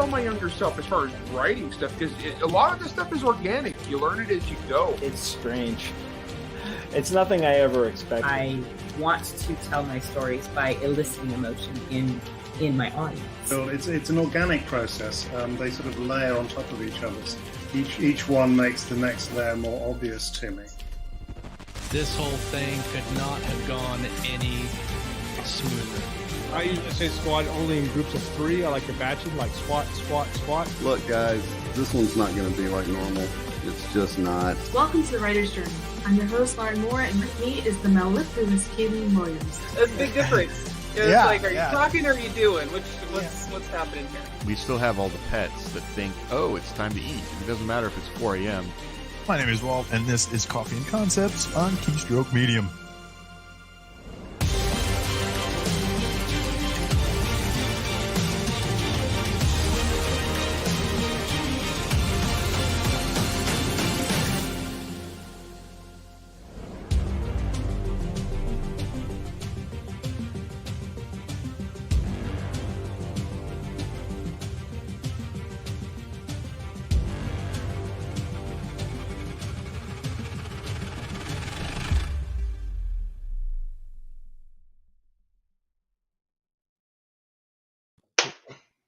tell my younger self as far as writing stuff, because a lot of this stuff is organic. You learn it as you go. It's strange. It's nothing I ever expected. I want to tell my stories by eliciting emotion in my audience. So it's an organic process. They sort of layer on top of each other. Each one makes the next layer more obvious to me. This whole thing could not have gone any smoother. I usually say squad only in groups of 3. I like to batch it, like squat, squat, squat. Look, guys, this one's not going to be like normal. It's just not. Welcome to the Writer's Journey. I'm your host, Lauren Moore, and with me is the mellifluous Kaylin Williams. That's a big difference. It's like, are you talking or are you doing? What's happening here? We still have all the pets that think, oh, it's time to eat. It doesn't matter if it's 4 a.m. My name is Walt, and this is Coffee and Concepts on Keystroke Medium.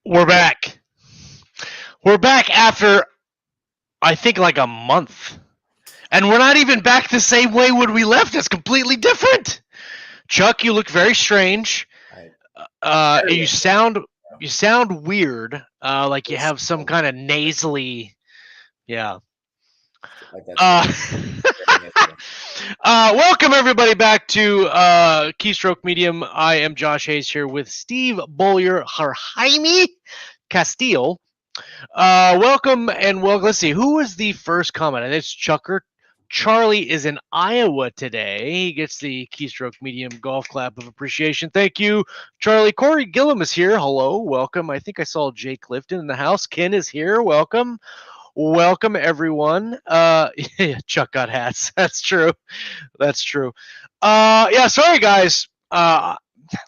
We're back. We're back after, I think, like a month. And we're not even back the same way when we left. It's completely different. Chuck, you look very strange. You sound weird. Like you have some kind of nasally. Yeah. Welcome everybody back to Keystroke Medium. I am Josh Hayes here with Steve Beaulieu, Jaime Castile. Welcome and let's see, who was the first comment? And it's Chucker. Charlie is in Iowa today. He gets the Keystroke Medium golf clap of appreciation. Thank you, Charlie. Corey Gillum is here. Hello, welcome. I think I saw Jake Clifton in the house. Ken is here. Welcome. Welcome everyone. Chuck got hats. That's true. Yeah, sorry guys.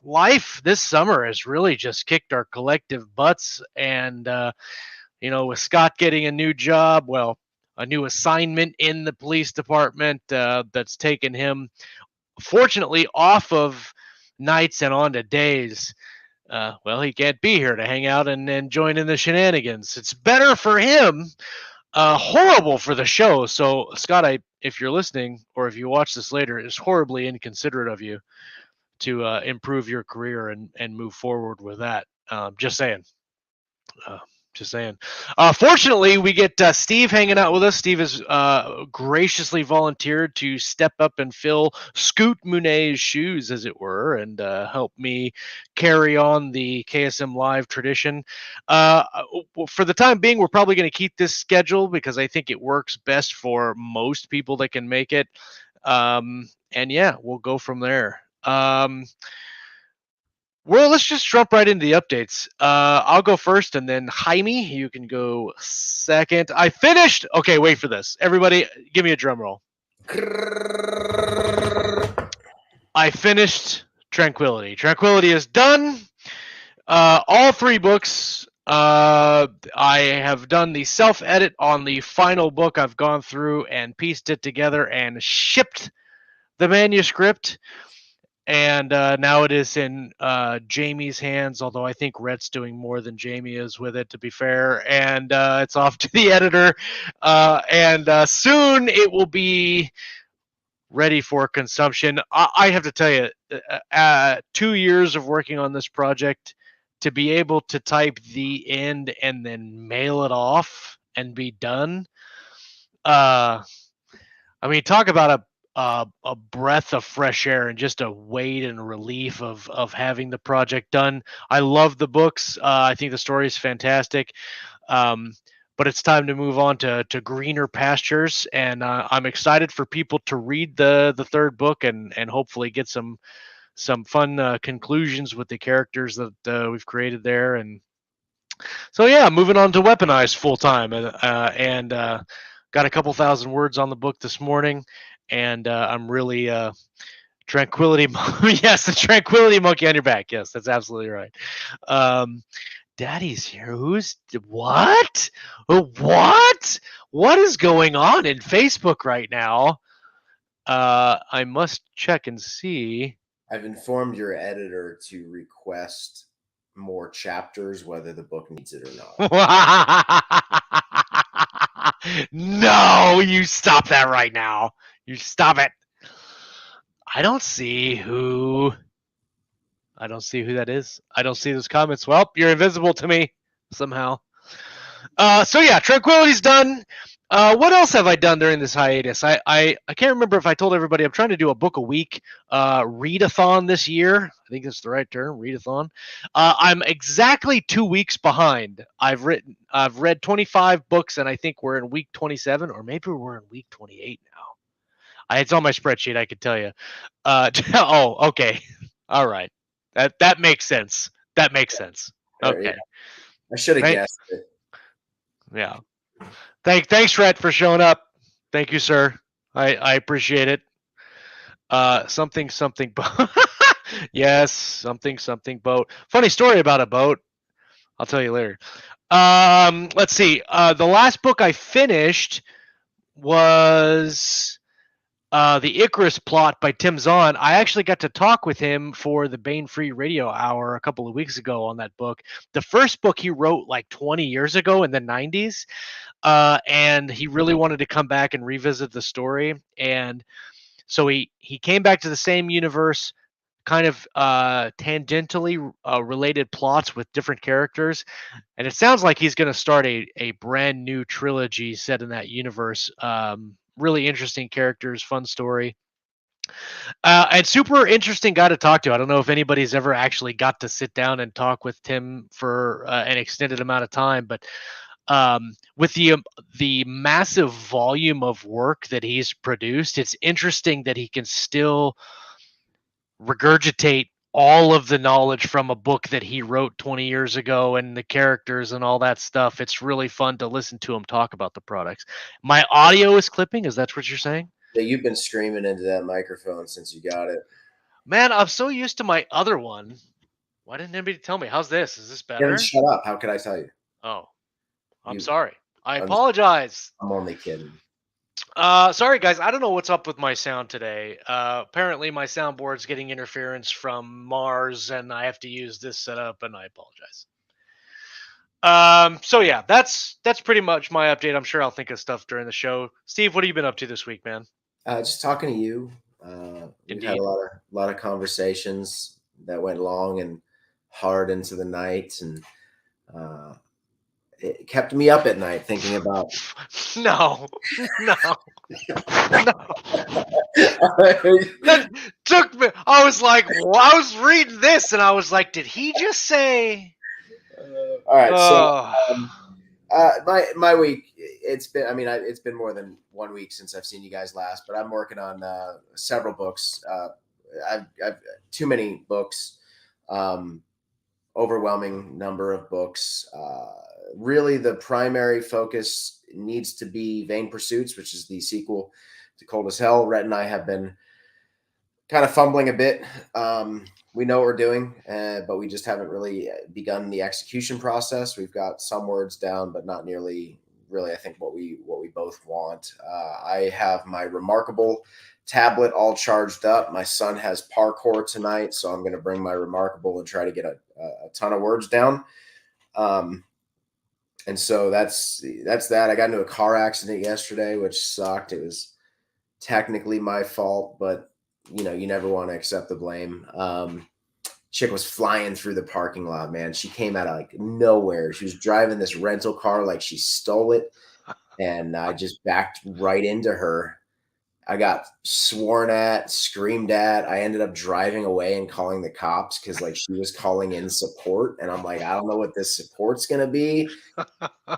Life this summer has really just kicked our collective butts, and with Scott getting a new job, a new assignment in the police department that's taken him, fortunately, off of nights and onto days. He can't be here to hang out and join in the shenanigans. It's better for him, horrible for the show. So, Scott, if you're listening or if you watch this later, it's horribly inconsiderate of you to improve your career and move forward with that. Just saying. Fortunately, we get Steve hanging out with us. Steve has graciously volunteered to step up and fill Scoot Munet's shoes, as it were, and help me carry on the KSM Live tradition. For the time being, we're probably going to keep this schedule because I think it works best for most people that can make it. We'll go from there. Let's just jump right into the updates. I'll go first, and then Jaime, you can go second. I finished. Okay, wait for this. Everybody, give me a drum roll. I finished Tranquility. Tranquility is done. All 3 books. I have done the self-edit on the final book. I've gone through and pieced it together and shipped the manuscript. And now it is in Jamie's hands, although I think Rhett's doing more than Jamie is with it, to be fair. And it's off to the editor. And soon it will be ready for consumption. I have to tell you, 2 years of working on this project, to be able to type the end and then mail it off and be done. Talk about a breath of fresh air and just a weight and relief of having the project done. I love the books. I think the story is fantastic. But it's time to move on to greener pastures. And I'm excited for people to read the 3rd book and hopefully get some fun conclusions with the characters that we've created there. And so, moving on to Weaponized full time. And got a couple thousand words on the book this morning. And I'm really Tranquility. Yes, the Tranquility monkey on your back. Yes, that's absolutely right. Daddy's here. Who's what? What? What is going on in Facebook right now? I must check and see. I've informed your editor to request more chapters, whether the book needs it or not. No, you stop that right now. You stop it. I don't see who that is. I don't see those comments. Well, you're invisible to me somehow. So yeah, Tranquility's done. What else have I done during this hiatus? I can't remember if I told everybody I'm trying to do a book a week readathon this year. I think that's the right term, readathon. I'm exactly 2 weeks behind. I've read 25 books, and I think we're in week 27, or maybe we're in week 28 now. It's on my spreadsheet. I could tell you. Oh, okay. All right. That makes sense. That makes sense. Okay. Yeah. I should have guessed it. Yeah. Thanks, Rhett, for showing up. Thank you, sir. I appreciate it. Something boat. Yes, something boat. Funny story about a boat. I'll tell you later. Let's see. The last book I finished was the Icarus Plot by Tim Zahn. I actually got to talk with him for the Bane Free Radio Hour a couple of weeks ago on that book. The first book he wrote like 20 years ago in the 90s, and he really wanted to come back and revisit the story. And so he came back to the same universe, kind of tangentially related plots with different characters. And it sounds like he's going to start a brand new trilogy set in that universe. Really interesting characters, fun story. And super interesting guy to talk to. I don't know if anybody's ever actually got to sit down and talk with Tim for an extended amount of time, but with the massive volume of work that he's produced, it's interesting that he can still regurgitate all of the knowledge from a book that he wrote 20 years ago and the characters and all that stuff. It's really fun to listen to him talk about the products. My audio is clipping. Is that what you're saying? Yeah, you've been screaming into that microphone since you got it. Man, I'm so used to my other one. Why didn't anybody tell me? How's this? Is this better? Then shut up. How could I tell you? Oh, I'm sorry. I apologize. I'm only kidding. Sorry, guys. I don't know what's up with my sound today. Apparently, my soundboard's getting interference from Mars, and I have to use this setup, and I apologize. So yeah, that's pretty much my update. I'm sure I'll think of stuff during the show. Steve, what have you been up to this week, man? Just talking to you. We've had a lot of conversations that went long and hard into the night, and it kept me up at night thinking about. No. That took me. I was like, I was reading this, and I was like, did he just say? All right. So my week, it's been more than 1 week since I've seen you guys last, but I'm working on several books. I've too many books, overwhelming number of books. Really, the primary focus needs to be Vain Pursuits, which is the sequel to Cold as Hell. Rhett and I have been kind of fumbling a bit. We know what we're doing, but we just haven't really begun the execution process. We've got some words down, but not nearly really, I think, what we both want. I have my Remarkable tablet all charged up. My son has parkour tonight, so I'm going to bring my Remarkable and try to get a ton of words down. And so that's that. I got into a car accident yesterday, which sucked. It was technically my fault, but you never want to accept the blame. Chick was flying through the parking lot, man. She came out of like nowhere. She was driving this rental car like she stole it, and I just backed right into her. I got sworn at, screamed at. I ended up driving away and calling the cops because like she was calling in support, and I'm like, I don't know what this support's gonna be.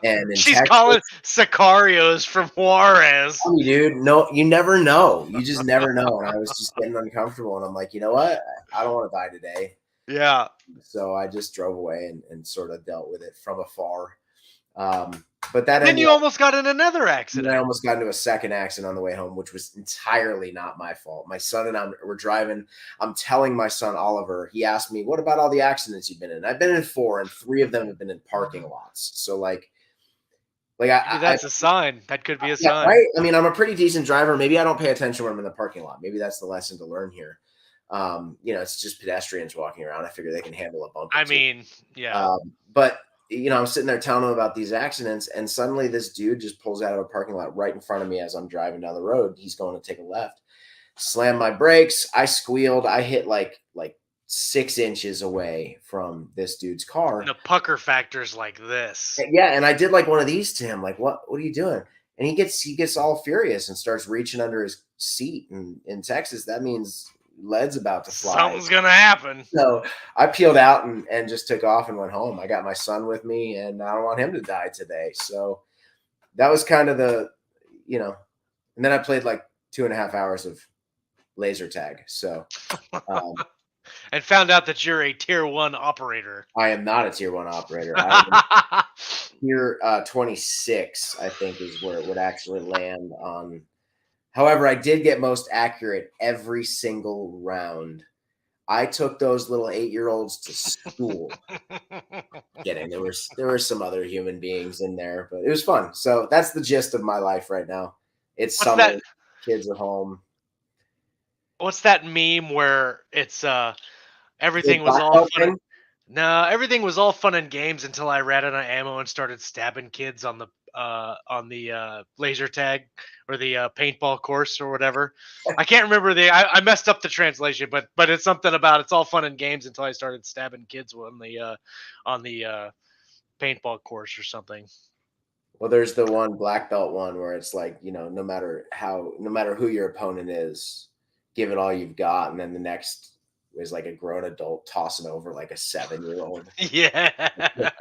And she's Texas, calling Sicarios from Juarez. Dude, no, you never know. You just never know. And I was just getting uncomfortable, and I'm like, you know what? I don't want to die today. Yeah. So I just drove away and sort of dealt with it from afar. But that then you almost got in another and accident. I almost got into a second accident on the way home, which was entirely not my fault. My son and I were driving. I'm telling my son Oliver. He asked me, "What about all the accidents you've been in?" I've been in 4, and 3 of them have been in parking lots. So like Maybe that's a sign. That could be a yeah, sign. right. I mean, I'm a pretty decent driver. Maybe I don't pay attention when I'm in the parking lot. Maybe that's the lesson to learn here. It's just pedestrians walking around. I figure they can handle a bump. I mean, yeah. But I'm sitting there telling him about these accidents, and suddenly this dude just pulls out of a parking lot right in front of me as I'm driving down the road. He's going to take a left. Slam my brakes. I squealed. I hit like 6 inches away from this dude's car. The pucker factor's like this. Yeah, and I did like one of these to him. Like, what are you doing? And he gets all furious and starts reaching under his seat. And in Texas, that means lead's about to fly. Something's gonna happen. So I peeled out and just took off and went home. I got my son with me, and I don't want him to die today. So that was kind of the, and then I played like 2.5 hours of laser tag. So and found out that you're a tier 1 operator. I am not a tier 1 operator. I am tier 26, I think, is where it would actually land on. However, I did get most accurate every single round. I took those little 8-year-olds to school. Kidding. There were some other human beings in there, but it was fun. So that's the gist of my life right now. It's summer, kids are home. What's that meme where it's everything was all fun? No, everything was all fun and games until I ran out of ammo and started stabbing kids on the laser tag or the paintball course or whatever. I can't remember I messed up the translation, but it's something about it's all fun and games until I started stabbing kids on the paintball course or something. Well, there's the one black belt one where it's like, no matter who your opponent is, give it all you've got, and then the next is like a grown adult tossing over like a 7-year-old. Yeah,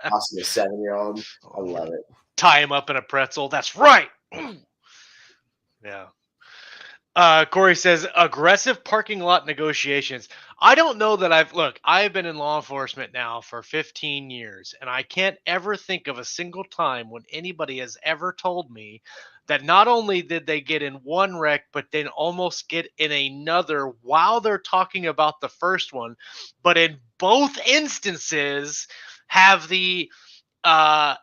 tossing a 7-year-old. I love it. Tie him up in a pretzel. That's right. Yeah. Corey says aggressive parking lot negotiations. I don't know that I've been in law enforcement now for 15 years, and I can't ever think of a single time when anybody has ever told me that not only did they get in one wreck, but then almost get in another while they're talking about the first one, but in both instances have the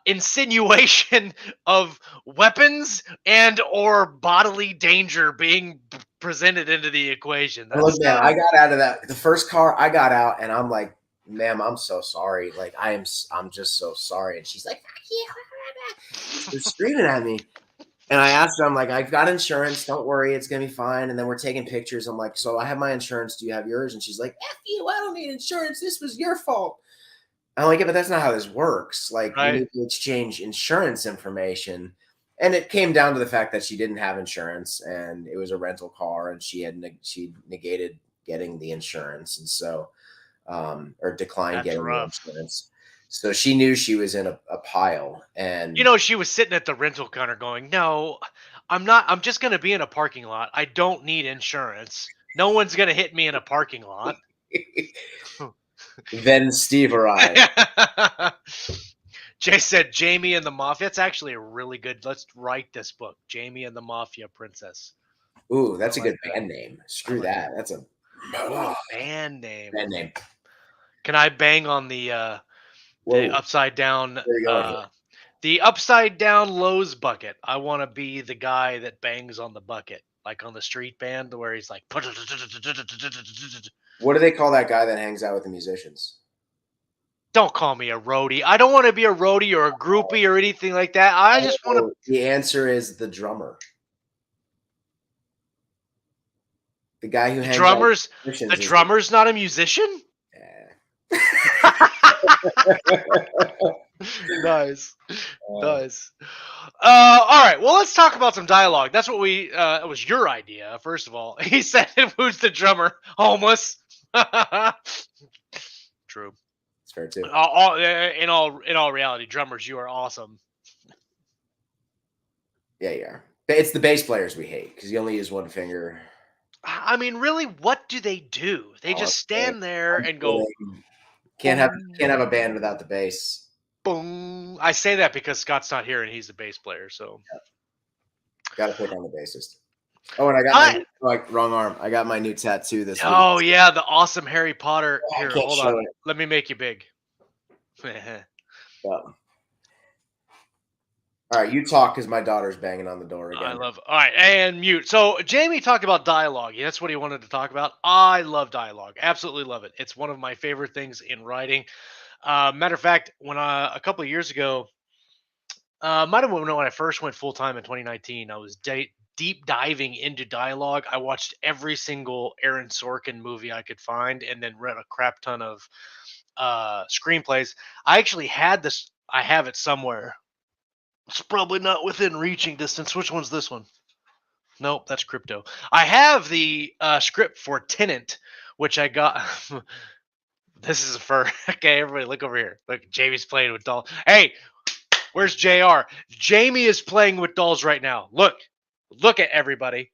insinuation of weapons and or bodily danger being presented into the equation. Look, man, I got out of that. The first car, I got out, and I'm like, "Ma'am, I'm so sorry. Like, I'm just so sorry." And she's like, "Fuck you!" They're screaming at me, and I asked her, I'm like, "I've got insurance. Don't worry, it's gonna be fine." And then we're taking pictures. I'm like, "So I have my insurance. Do you have yours?" And she's like, "F you! I don't need insurance. This was your fault." I'm like, "Yeah, but that's not how this works. Like, Right. We need to exchange insurance information." And it came down to the fact that she didn't have insurance, and it was a rental car, and she negated getting the insurance, and so or declined getting the insurance. So she knew she was in a pile, and she was sitting at the rental counter going, "No, I'm not. I'm just going to be in a parking lot. I don't need insurance. No one's going to hit me in a parking lot." Then Steve arrived. Jay said Jaime and the Mafia. It's actually a really good. Let's write this book, Jaime and the Mafia Princess. Ooh, that's a good band name. Screw that. That's a band name. Band name. Can I bang on the upside down? The upside down Lowe's bucket. I want to be the guy that bangs on the bucket, like on the street band, where he's like. What do they call that guy that hangs out with the musicians? Don't call me a roadie. I don't want to be a roadie or a groupie or anything like that. I just want to. The answer is the drummer. The guy who hangs out with musicians. The drummer's not a musician? Nice. Nice. All right. Well, let's talk about some dialogue. That's what it was your idea, first of all. He said, "Who's the drummer? Homeless." True. It's fair too. In all reality, drummers, you are awesome. Yeah, you are. It's the bass players we hate because you only use one finger. I mean, really, what do they do? They just stand there and go. Can't have a band without the bass. boom. I say that because Scott's not here and he's the bass player. So got to pick on the bassist. Oh, and I got my wrong arm. I got my new tattoo this week. Oh yeah, the awesome Harry Potter. Here, hold on. It. Let me make you big. All right, you talk because my daughter's banging on the door again. I love. All right, and mute. So Jaime talked about dialogue. That's what he wanted to talk about. I love dialogue. Absolutely love it. It's one of my favorite things in writing. Matter of fact, when a couple of years ago, might have been when I first went full time in 2019. I was deep diving into dialogue. I watched every single Aaron Sorkin movie I could find, and then read a crap ton of screenplays. I actually had this. I have it somewhere. It's probably not within reaching distance. Which one's this one? Nope, that's Crypto. I have the script for Tenant, which I got. This is for okay. Everybody, look over here. Look, Jamie's playing with dolls. Hey, where's JR? Jaime is playing with dolls right now. Look at everybody.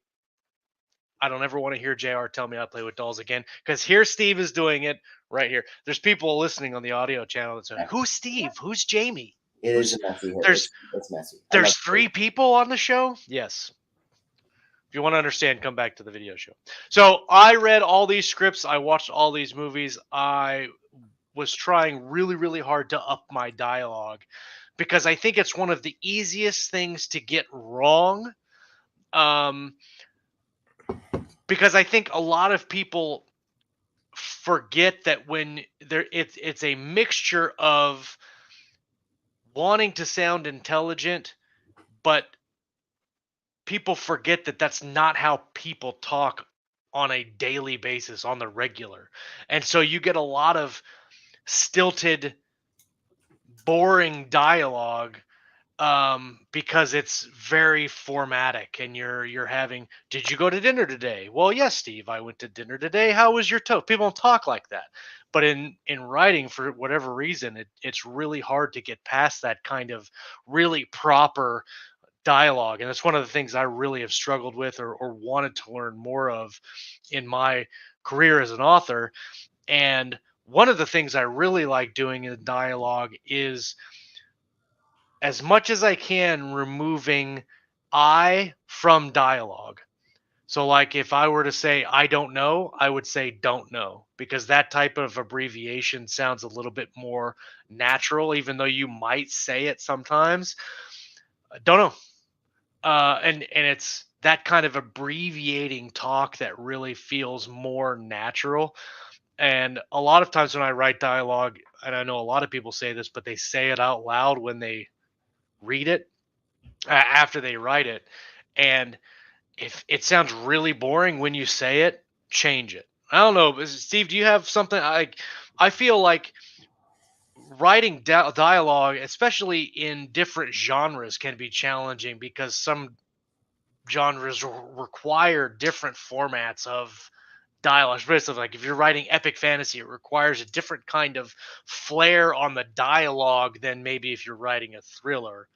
I don't ever want to hear JR tell me I play with dolls again, because here Steve is doing it right here. There's people listening on the audio channel that's saying, "Who's Steve? Who's Jaime?" It is messy. It's messy. There's 3 people on the show? Yes. If you want to understand, come back to the video show. So I read all these scripts. I watched all these movies. I was trying really, really hard to up my dialogue because I think it's one of the easiest things to get wrong. Because I think a lot of people forget that when it's a mixture of wanting to sound intelligent, but people forget that that's not how people talk on a daily basis, on the regular. And so you get a lot of stilted, boring dialogue because it's very formatic, and you're having, did you go to dinner today? Well, yes, Steve, I went to dinner today. How was your toast? People don't talk like that. But in writing, for whatever reason, it's really hard to get past that kind of really proper dialogue. And it's one of the things I really have struggled with or wanted to learn more of in my career as an author. And one of the things I really like doing in dialogue is, as much as I can, removing I from dialogue. So like if I were to say, I don't know, I would say don't know, because that type of abbreviation sounds a little bit more natural, even though you might say it sometimes. Don't know. And it's that kind of abbreviating talk that really feels more natural. And a lot of times when I write dialogue, and I know a lot of people say this, but they say it out loud when they read it after they write it. And if it sounds really boring when you say it, change it. I don't know, Steve, do you have something? I feel like writing dialogue, especially in different genres, can be challenging because some genres require different formats of dialogue. Especially like if you're writing epic fantasy, it requires a different kind of flair on the dialogue than maybe if you're writing a thriller.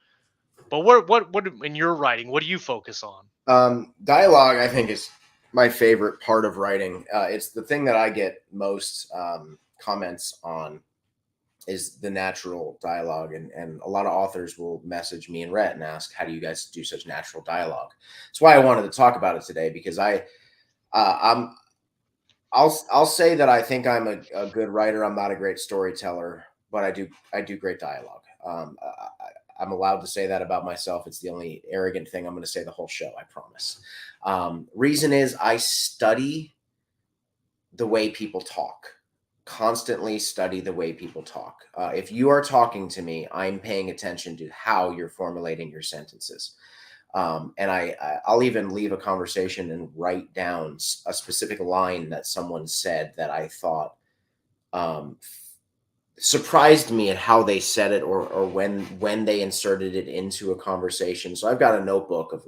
But what in your writing, what do you focus on? Dialogue, I think, is my favorite part of writing. It's the thing that I get most comments on is the natural dialogue. And a lot of authors will message me and Rhett and ask, how do you guys do such natural dialogue? That's why I wanted to talk about it today, because I'll say that I think I'm a good writer. I'm not a great storyteller, but I do great dialogue. I'm allowed to say that about myself. It's the only arrogant thing I'm going to say the whole show, I promise. Reason is I study the way people talk, constantly study the way people talk. If you are talking to me, I'm paying attention to how you're formulating your sentences. And I'll even leave a conversation and write down a specific line that someone said that I thought surprised me at how they said it, or when they inserted it into a conversation. So I've got a notebook of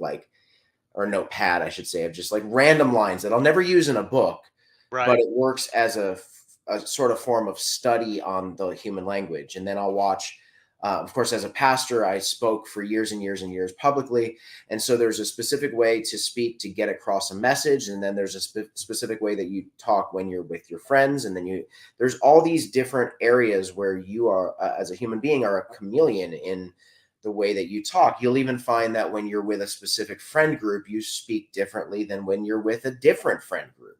or notepad, I should say, of just like random lines that I'll never use in a book, right, but it works as a sort of form of study on the human language. And then I'll watch Of course, as a pastor, I spoke for years and years and years publicly. And so there's a specific way to speak to get across a message. And then there's a specific way that you talk when you're with your friends. And then there's all these different areas where you are, as a human being, are a chameleon in the way that you talk. You'll even find that when you're with a specific friend group, you speak differently than when you're with a different friend group.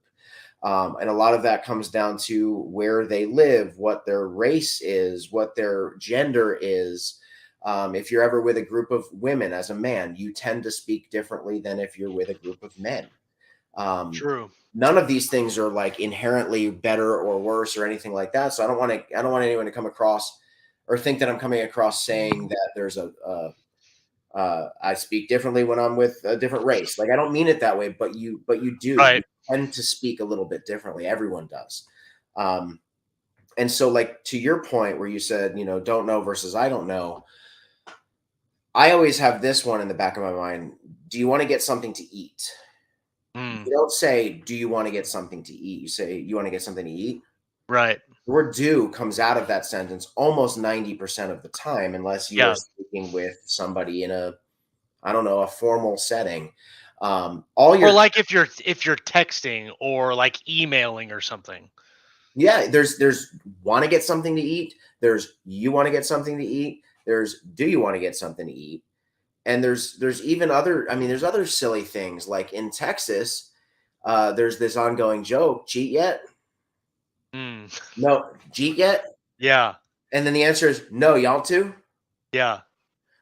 And a lot of that comes down to where they live, what their race is, what their gender is. If you're ever with a group of women as a man, you tend to speak differently than if you're with a group of men. True. None of these things are like inherently better or worse or anything like that. So I don't want anyone to come across or think that I'm coming across saying that there's I speak differently when I'm with a different race. Like, I don't mean it that way, but you do. Right. You tend to speak a little bit differently. Everyone does. And so, like, to your point where you said, don't know versus I don't know, I always have this one in the back of my mind. Do you want to get something to eat? You don't say, do you want to get something to eat? You say, you want to get something to eat? Right. The word do comes out of that sentence almost 90% of the time, unless you're speaking with somebody in a formal setting. Or like if you're texting or like emailing or something. Yeah, there's want to get something to eat. There's you want to get something to eat. There's do you want to get something to eat? And there's even other, there's other silly things like in Texas, there's this ongoing joke, cheat yet? No, cheat yet? Yeah. And then the answer is no, y'all too? Yeah.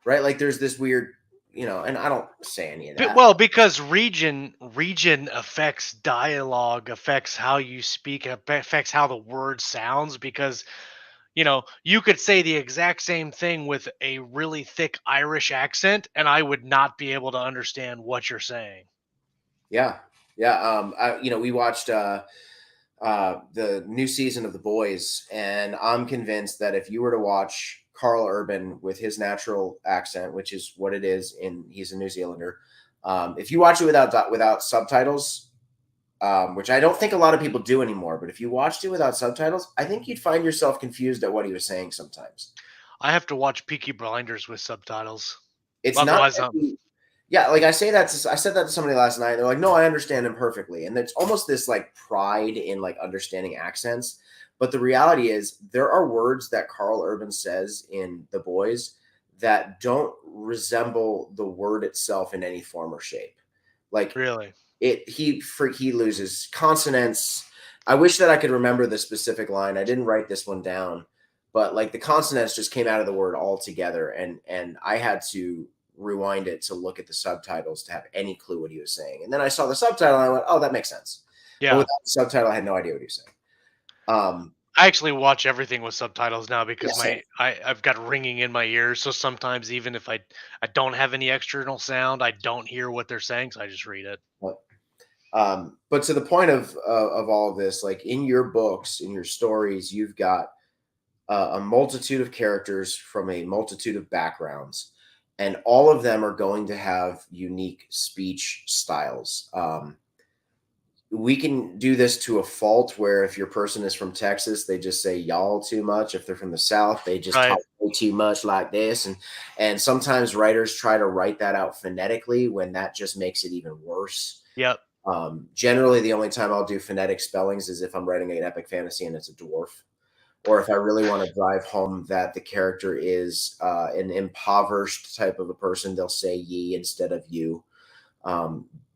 Right? Like there's this weird, and I don't say any of that. Well, because region affects dialogue, affects how you speak, affects how the word sounds, because you could say the exact same thing with a really thick Irish accent and I would not be able to understand what you're saying. Yeah. Yeah. We watched the new season of The Boys, and I'm convinced that if you were to watch Carl Urban with his natural accent, which is what it is, he's a New Zealander, if you watch it without subtitles, which I don't think a lot of people do anymore, but if you watched it without subtitles, I think you'd find yourself confused at what he was saying sometimes. I have to watch Peaky Blinders with subtitles. It's not. Yeah, like I said that to somebody last night. They're like, "No, I understand him perfectly," and it's almost this like pride in like understanding accents. But the reality is, there are words that Carl Urban says in The Boys that don't resemble the word itself in any form or shape. Like, really, he loses consonants. I wish that I could remember the specific line. I didn't write this one down, but like the consonants just came out of the word altogether, and I had to rewind it to look at the subtitles to have any clue what he was saying. And then I saw the subtitle and I went, oh, that makes sense. Yeah. But without the subtitle, I had no idea what he was saying. I actually watch everything with subtitles now because I've got ringing in my ears. So sometimes even if I don't have any external sound, I don't hear what they're saying. So I just read it. But to the point of all of this, like in your books, in your stories, you've got a multitude of characters from a multitude of backgrounds. And all of them are going to have unique speech styles. We can do this to a fault where if your person is from Texas, they just say y'all too much. If they're from the South, they just talk way too much like this. And sometimes writers try to write that out phonetically when that just makes it even worse. Yep. Generally, the only time I'll do phonetic spellings is if I'm writing an epic fantasy and it's a dwarf. Or if I really want to drive home that the character is an impoverished type of a person, they'll say ye instead of you.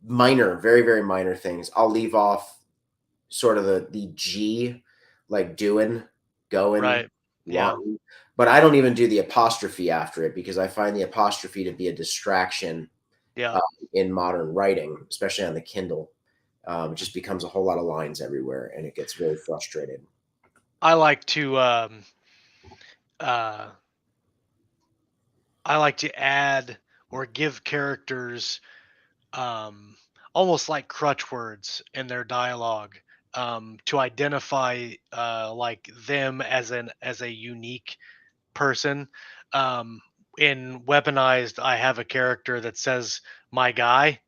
Minor, very, very minor things. I'll leave off sort of the G, like doing, going, right. Yeah. But I don't even do the apostrophe after it because I find the apostrophe to be a distraction in modern writing, especially on the Kindle. It just becomes a whole lot of lines everywhere and it gets very frustrating. I like to add or give characters almost like crutch words in their dialogue to identify like them as a unique person. In Weaponized, I have a character that says "my guy"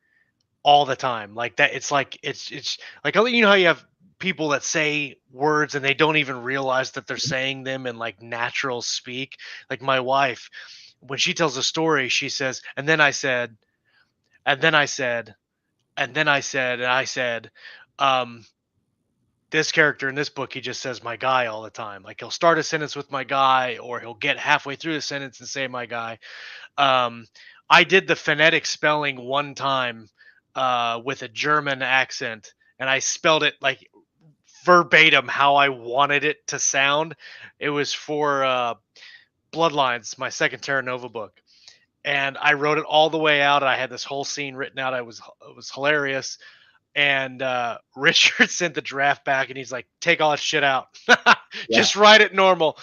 all the time, like that. It's like it's like how you have people that say words and they don't even realize that they're saying them in like natural speak. Like my wife, when she tells a story, she says, and then I said, and then I said, and then I said, and I said, this character in this book, he just says my guy all the time. Like he'll start a sentence with my guy, or he'll get halfway through the sentence and say my guy. I did the phonetic spelling one time with a German accent, and I spelled it like verbatim how I wanted it to sound. It was for Bloodlines, my second Terra Nova book, and I wrote it all the way out. I had this whole scene written out. It was hilarious. And Richard sent the draft back, and he's like, "Take all that shit out. Just write it normal."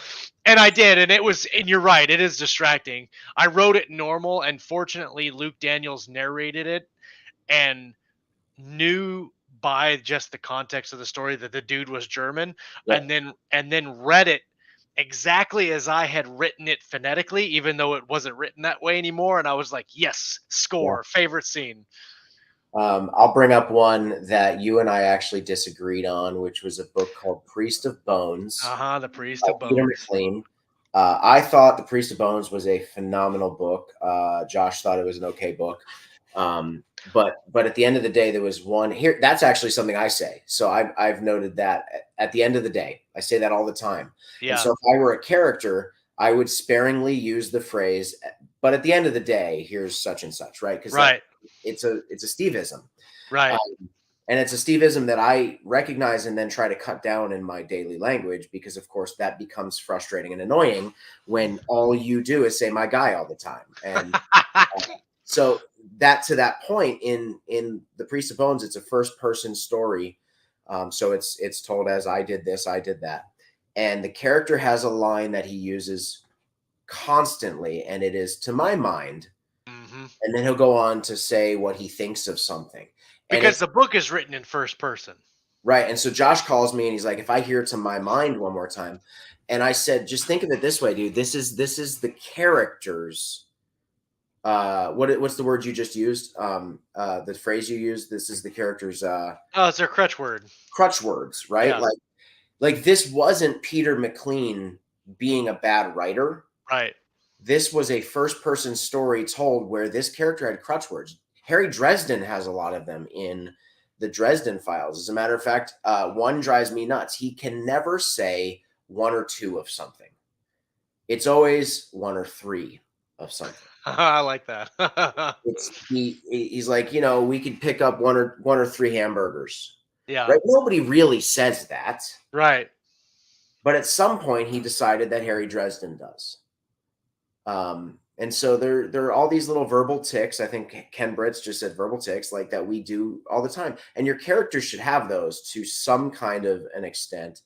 And I did, and it was. And you're right, it is distracting. I wrote it normal, and fortunately, Luke Daniels narrated it, and knew by just the context of the story that the dude was German, and then read it exactly as I had written it phonetically, even though it wasn't written that way anymore. And I was like, "Yes, score, favorite scene." I'll bring up one that you and I actually disagreed on, which was a book called Priest of Bones. The Priest of Bones. Peter McLean. I thought The Priest of Bones was a phenomenal book. Josh thought it was an okay book. But at the end of the day, there was one here. That's actually something I say. So I've noted that at the end of the day, I say that all the time. Yeah. And so if I were a character, I would sparingly use the phrase, but at the end of the day, here's such and such, right? Because it's a Steveism. Right. And it's a Steveism that I recognize and then try to cut down in my daily language, because of course that becomes frustrating and annoying when all you do is say my guy all the time. And so that to that point in The Priest of Bones, it's a first person story. So it's told as I did this, I did that. And the character has a line that he uses constantly, and it is to my mind. And then he'll go on to say what he thinks of something. Because the book is written in first person. Right. And so Josh calls me and he's like, if I hear to my mind one more time. And I said, just think of it this way, dude. This is the character's what's the word you just used? The phrase you used, this is the character's it's their crutch word. Crutch words, right? Yeah. Like this wasn't Peter McLean being a bad writer. Right. This was a first-person story told where this character had crutch words. Harry Dresden has a lot of them in the Dresden Files. As a matter of fact, one drives me nuts. He can never say one or two of something. It's always one or three of something. I like that. He's like, we could pick up one or three hamburgers. Yeah. Right? Nobody really says that. Right. But at some point, he decided that Harry Dresden does. And so there are all these little verbal tics. I think Ken Britz just said verbal tics like that we do all the time. And your characters should have those to some kind of an extent,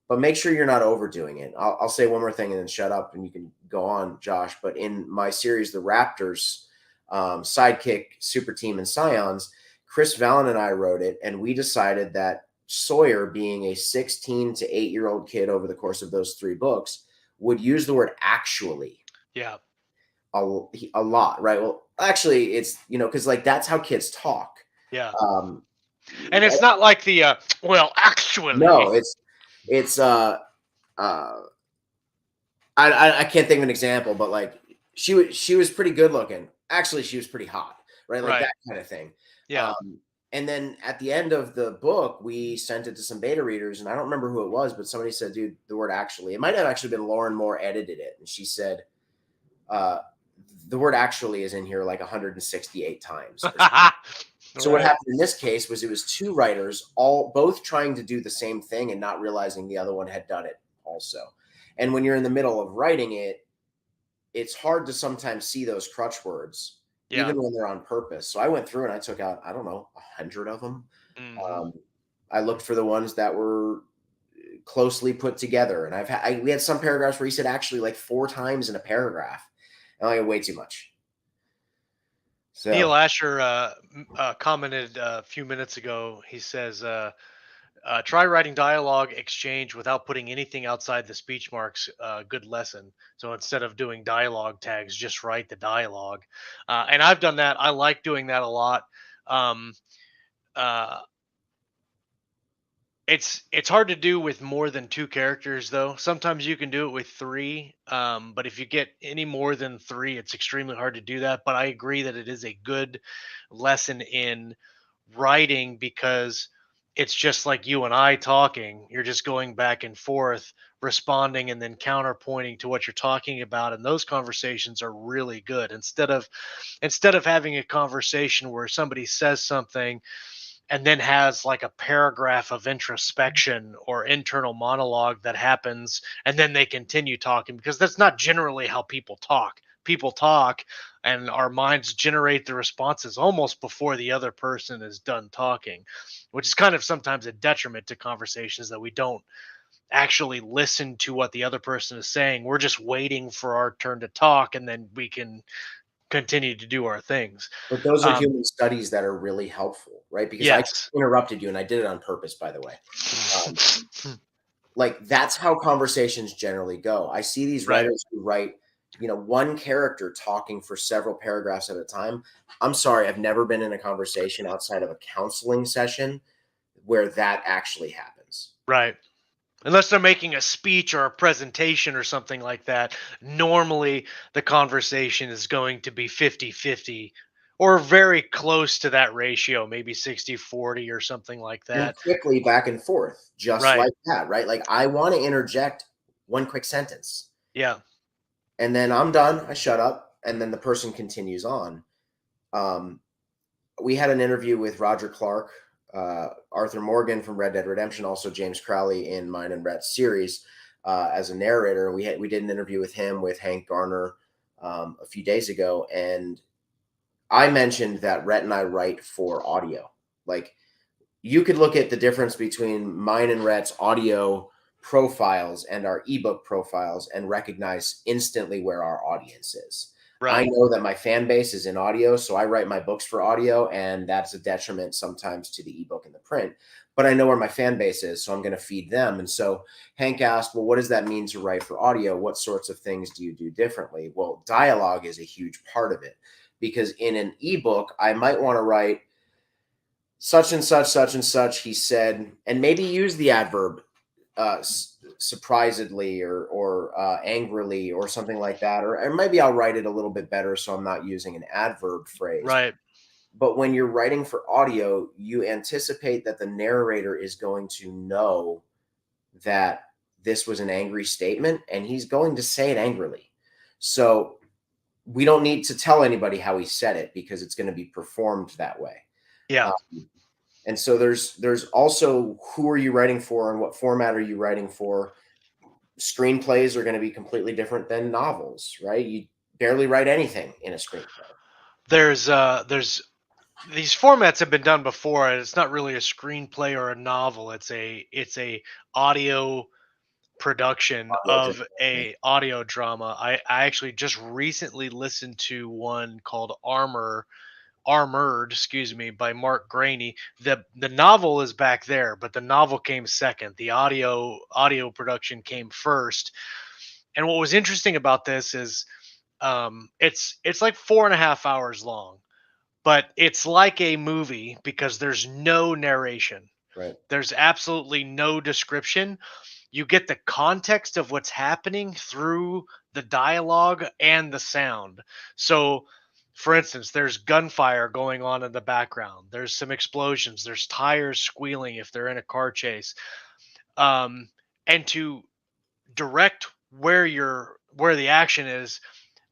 but make sure you're not overdoing it. I'll say one more thing and then shut up and you can go on, Josh. But in my series, The Raptors, Sidekick, Super Team, and Scions, Chris Vallon and I wrote it, and we decided that Sawyer, being a 16 to 8-year-old kid over the course of those 3 books, would use the word actually. Yeah. A lot, right? Well, actually, it's, because that's how kids talk. Yeah. And it's not like the, actually. No, it's I can't think of an example, but she was pretty good looking. Actually, she was pretty hot, right? That kind of thing. Yeah. And then at the end of the book, we sent it to some beta readers, and I don't remember who it was, but somebody said, dude, the word actually, it might have actually been Lauren Moore edited it. And she said, the word actually is in here 168 times. So what happened in this case was it was 2 writers, both trying to do the same thing and not realizing the other one had done it also. And when you're in the middle of writing it, it's hard to sometimes see those crutch words, even when they're on purpose. So I went through and I took out, 100 of them. Mm-hmm. I looked for the ones that were closely put together. And we had some paragraphs where he said actually 4 times in a paragraph. And I had way too much. So Neil Asher commented a few minutes ago. He says, try writing dialogue exchange without putting anything outside the speech marks. Good lesson. So instead of doing dialogue tags, just write the dialogue. And I've done that. I like doing that a lot. It's hard to do with more than 2 characters though. Sometimes you can do it with 3, but if you get any more than 3, it's extremely hard to do that. But I agree that it is a good lesson in writing because it's just like you and I talking. You're just going back and forth, responding and then counterpointing to what you're talking about, and those conversations are really good. Instead of having a conversation where somebody says something and then has like a paragraph of introspection or internal monologue that happens and then they continue talking, because that's not generally how people talk. People talk and our minds generate the responses almost before the other person is done talking, which is kind of sometimes a detriment to conversations, that we don't actually listen to what the other person is saying. We're just waiting for our turn to talk and then we can continue to do our things. But those are human studies that are really helpful, right? Because I Yes. interrupted you, and I did it on purpose, by the way. Like, that's how conversations generally go. I see these Right. writers who write, one character talking for several paragraphs at a time. I'm sorry, I've never been in a conversation outside of a counseling session where that actually happens. Right. Unless they're making a speech or a presentation or something like that, normally the conversation is going to be 50-50 or very close to that ratio, maybe 60-40 or something like And that. quickly back and forth, just Right. like that, right? Like, I want to interject one quick sentence. Yeah. And then I'm done. I shut up, and then the person continues on. We had an interview with Roger Clark, Arthur Morgan from Red Dead Redemption, also James Crowley in Mine and Rhett's series as a narrator. We did an interview with him with Hank Garner a few days ago, and I mentioned that Rhett and I write for audio. Like, you could look at the difference between mine and Rhett's audio profiles and our ebook profiles and recognize instantly where our audience is. Right. I know that my fan base is in audio, so I write my books for audio, and that's a detriment sometimes to the ebook and the print. But I know where my fan base is, so I'm going to feed them. And so Hank asked, well, what does that mean to write for audio? What sorts of things do you do differently? Well, dialogue is a huge part of it, because in an ebook, I might want to write such and such, he said, and maybe use the adverb surprisedly or angrily or something like that. Or maybe I'll write it a little bit better so I'm not using an adverb phrase. Right. But when you're writing for audio, you anticipate that the narrator is going to know that this was an angry statement and he's going to say it angrily. So we don't need to tell anybody how he said it because it's going to be performed that way. Yeah. And so there's also, who are you writing for and what format are you writing for? Screenplays are going to be completely different than novels, right? You barely write anything in a screenplay. There's these formats have been done before, and it's not really a screenplay or a novel. It's a audio production of a audio drama. I actually just recently listened to one called Armored, excuse me, by Mark Graney. The novel is back there, but the novel came second. The audio production came first. And what was interesting about this is it's like 4.5 hours long, but it's like a movie because there's no narration. Right. There's absolutely no description. You get the context of what's happening through the dialogue and the sound. So, for instance, there's gunfire going on in the background. There's some explosions. There's tires squealing if they're in a car chase. And to direct where the action is,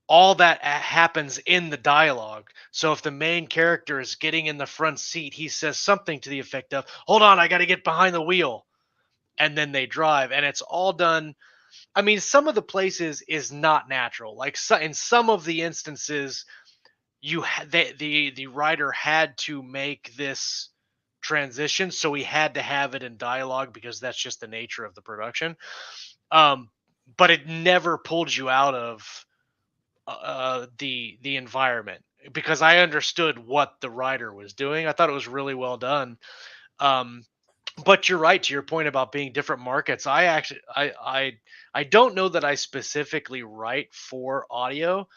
all that happens in the dialogue. So if the main character is getting in the front seat, he says something to the effect of, "Hold on, I got to get behind the wheel." And then they drive, and it's all done. I mean, some of the places is not natural. Like in some of the instances, the writer had to make this transition, so he had to have it in dialogue because that's just the nature of the production. But it never pulled you out of the environment because I understood what the writer was doing. I thought it was really well done. But you're right to your point about being different markets. I don't know that I specifically write for audio,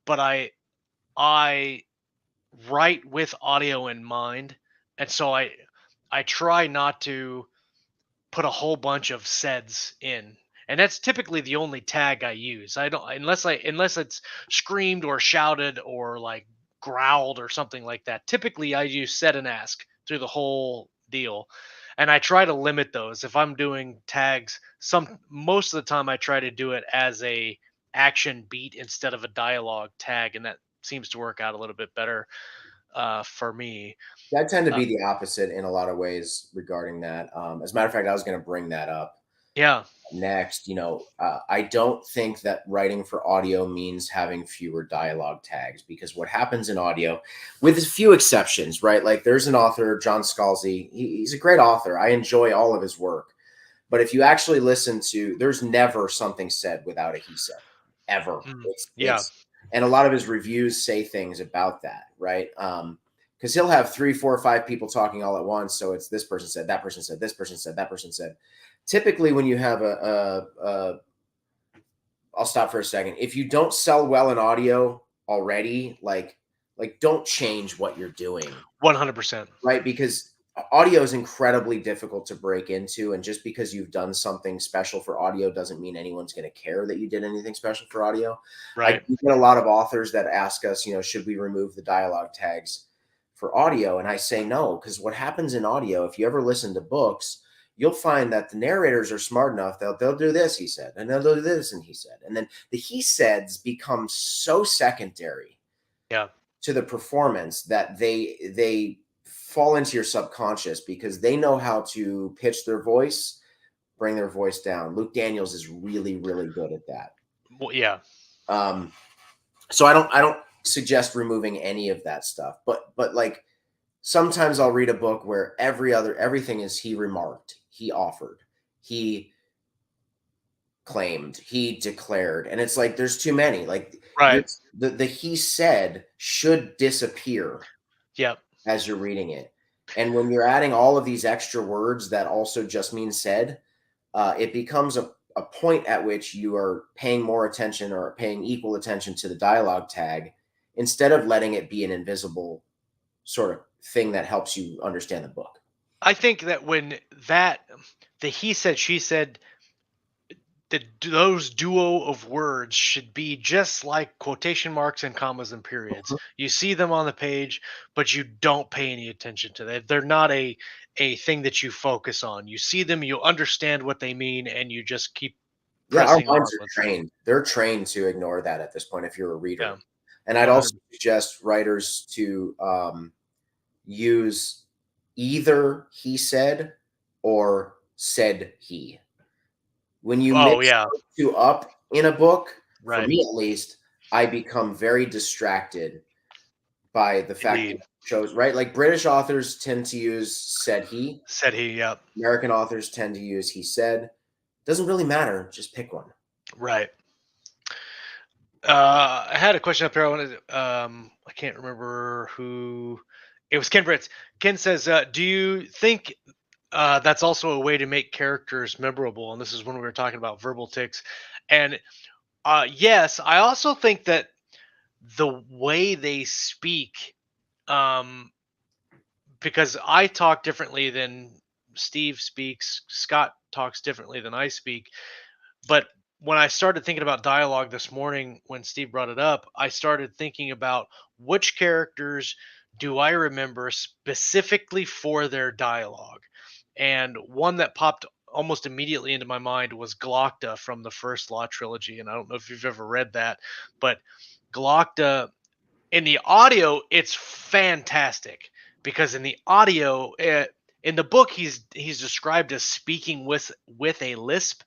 but I write with audio in mind, and so I try not to put a whole bunch of seds in. And that's typically the only tag I use. I don't unless it's screamed or shouted or like growled or something like that. Typically I use set and ask through the whole deal. And I try to limit those. If I'm doing tags, most of the time I try to do it as a action beat instead of a dialogue tag, and that seems to work out a little bit better for me. I tend to be the opposite in a lot of ways regarding that. As a matter of fact, I was going to bring that up. Yeah. Next, I don't think that writing for audio means having fewer dialogue tags, because what happens in audio, with a few exceptions, right? Like there's an author, John Scalzi. He's a great author. I enjoy all of his work. But if you actually listen to, there's never something said without a he said, ever. And a lot of his reviews say things about that, right? Because he'll have 3, 4, 5 people talking all at once. So it's this person said, that person said, this person said, that person said. Typically, when you have I'll stop for a second. If you don't sell well in audio already, like don't change what you're doing. 100%. Right? Because audio is incredibly difficult to break into. And just because you've done something special for audio doesn't mean anyone's going to care that you did anything special for audio. Right. We get a lot of authors that ask us, should we remove the dialogue tags for audio? And I say no, because what happens in audio, if you ever listen to books, you'll find that the narrators are smart enough. They'll do this, he said, and they'll do this, and he said. And then the he saids become so secondary to the performance that they fall into your subconscious, because they know how to pitch their voice, bring their voice down. Luke Daniels is really, really good at that. Well, yeah. So I don't suggest removing any of that stuff, but like sometimes I'll read a book where everything is he remarked, he offered, he claimed, he declared, and it's like there's too many. Like the he said should disappear. Yep. As you're reading it, and when you're adding all of these extra words that also just mean said, it becomes a point at which you are paying more attention or paying equal attention to the dialogue tag, instead of letting it be an invisible sort of thing that helps you understand the book. I think that when the he said, she said, those duo of words should be just like quotation marks and commas and periods. You see them on the page, but you don't pay any attention to them. They're not a thing that you focus on. You see them, you understand what they mean, and you just keep pressing our minds are trained. They're trained to ignore that at this point if you're a reader. And I'd also suggest writers to use either he said or said he. When you mix those two up in a book, for me at least, I become very distracted by the fact that it shows, right? Like British authors tend to use said he. Said he, yeah. American authors tend to use he said. Doesn't really matter. Just pick one. Right. I had a question up here. I wanted I can't remember who. It was Ken Britz. Ken says, do you think that's also a way to make characters memorable? And this is when we were talking about verbal tics. And yes, I also think that the way they speak, because I talk differently than Steve speaks, Scott talks differently than I speak. But when I started thinking about dialogue this morning, when Steve brought it up, I started thinking about which characters do I remember specifically for their dialogue. And one that popped almost immediately into my mind was Glokta from the first Law trilogy. And I don't know if you've ever read that, but Glokta in the audio, it's fantastic, because in the audio, in the book, he's described as speaking with a lisp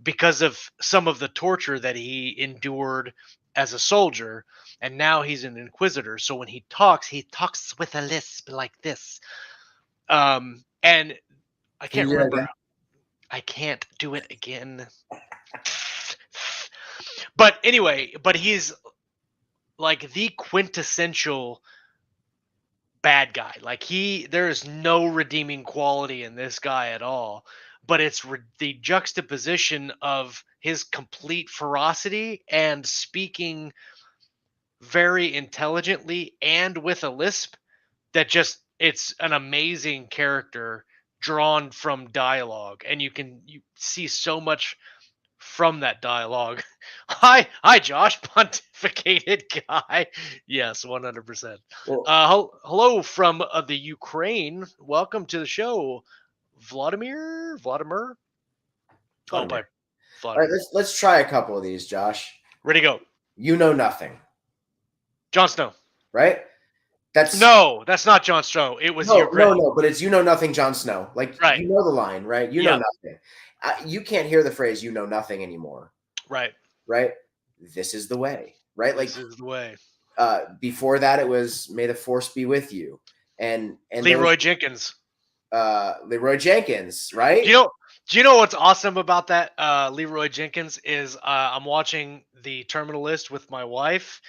because of some of the torture that he endured as a soldier, and now he's an inquisitor. So when he talks with a lisp like this. And I can't remember. I can't do it again. But anyway, he's like the quintessential bad guy. Like there is no redeeming quality in this guy at all. But it's the juxtaposition of his complete ferocity and speaking very intelligently and with a lisp that just, it's an amazing character drawn from dialogue, and you see so much from that dialogue. Hi, Josh, pontificated guy. Yes, 100%. Hello from the Ukraine. Welcome to the show, Vladimir. All right, let's try a couple of these, Josh. Ready to go. You know nothing. Jon Snow. Right? That's not Jon Snow. It was no, but it's you know nothing, Jon Snow. Like right. You know the line, right? You know nothing. You can't hear the phrase "you know nothing" anymore. Right. Right. This is the way. Right. Like this is the way. Before that, it was "May the Force be with you," and Leroy Jenkins. Leroy Jenkins, right? Do you know what's awesome about that? Leroy Jenkins is I'm watching the Terminal List with my wife,